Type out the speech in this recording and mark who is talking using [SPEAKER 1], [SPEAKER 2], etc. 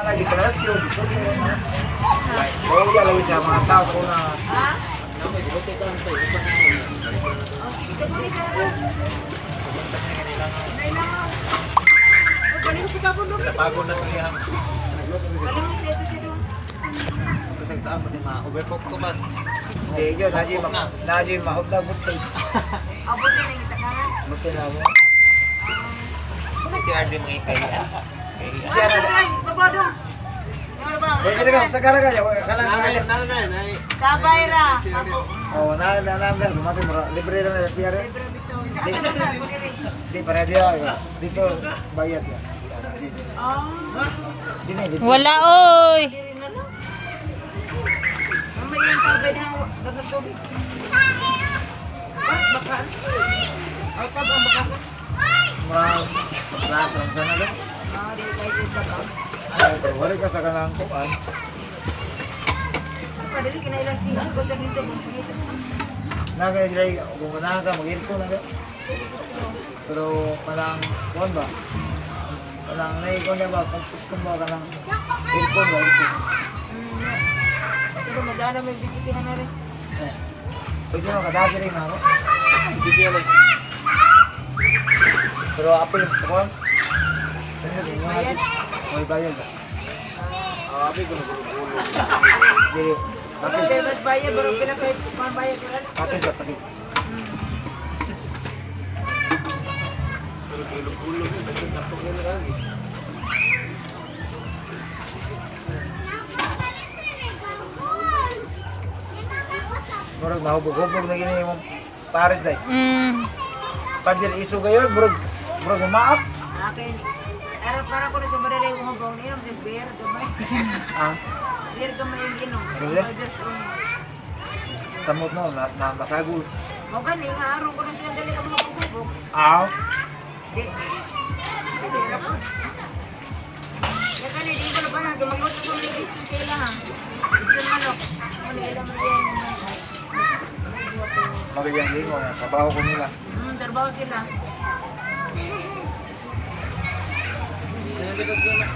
[SPEAKER 1] na deklarasyon. Bawal lagi sa mga tao ko na
[SPEAKER 2] Napagod na kaya. Overcook ko man.
[SPEAKER 1] hindi yun, naji mahutag butay. Butay na mo.
[SPEAKER 2] Si RD mga ikaya.
[SPEAKER 1] Siya na. Pwede na ka, sa karaga niya, kalang kagat.
[SPEAKER 3] Sabay ra.
[SPEAKER 1] Oo, na dumating mo, libre lang na siya rin. Di, para dia, dito, bayad ya. Di.
[SPEAKER 4] Wala oy.
[SPEAKER 3] Mamay yung tabay na nagasubi. Bakal. Ay, kabang bakal.
[SPEAKER 1] Murang, rasa lang sana lang.
[SPEAKER 3] Di kayo yung bakal.
[SPEAKER 1] Wala ka sa kanang kuan.
[SPEAKER 3] Padali kinailang siya. Baga dito mo.
[SPEAKER 1] Nagay kung kanahan ka mag-ilko na ga. Pero parang kuan ba? Parang naikon niya ba kung gusto mo ka ng ilko ba?
[SPEAKER 3] Pero magana may bitikihan na rin.
[SPEAKER 1] Pwede mo kadasi rin ako. Pero apel sa kuan.
[SPEAKER 3] Bayad?
[SPEAKER 1] May bayad ba?
[SPEAKER 2] Abi ko nagulo.
[SPEAKER 1] Dili.
[SPEAKER 3] Wala kayo mas bayad. Pero pinakay bayad ka lang.
[SPEAKER 1] Apel sa pati.
[SPEAKER 2] Pero gulo-gulo ko sa tapos na lang.
[SPEAKER 1] Murag mahubog-hubog na gini yung pares day. Pagdil iso gayon, murag umaak.
[SPEAKER 3] Akin. Pero para ko na sa badalay mo habang ninom sa beer. Gamay.
[SPEAKER 1] Ah,
[SPEAKER 3] Beer gamay yung ginom.
[SPEAKER 1] Sige. samot no, na masagul.
[SPEAKER 3] Mo gani nga aron ko na siya dali ka mga pugubog.
[SPEAKER 1] Aw.
[SPEAKER 3] Di. Di ra po. Ya kani di ko na pa na gumagot ko ni kitchen sila ha. Kitchen manok. Ano ila man yan.
[SPEAKER 1] Magiging lingo na, trabaho ko nila.
[SPEAKER 3] Trabaho sila. Nag-YouTube na.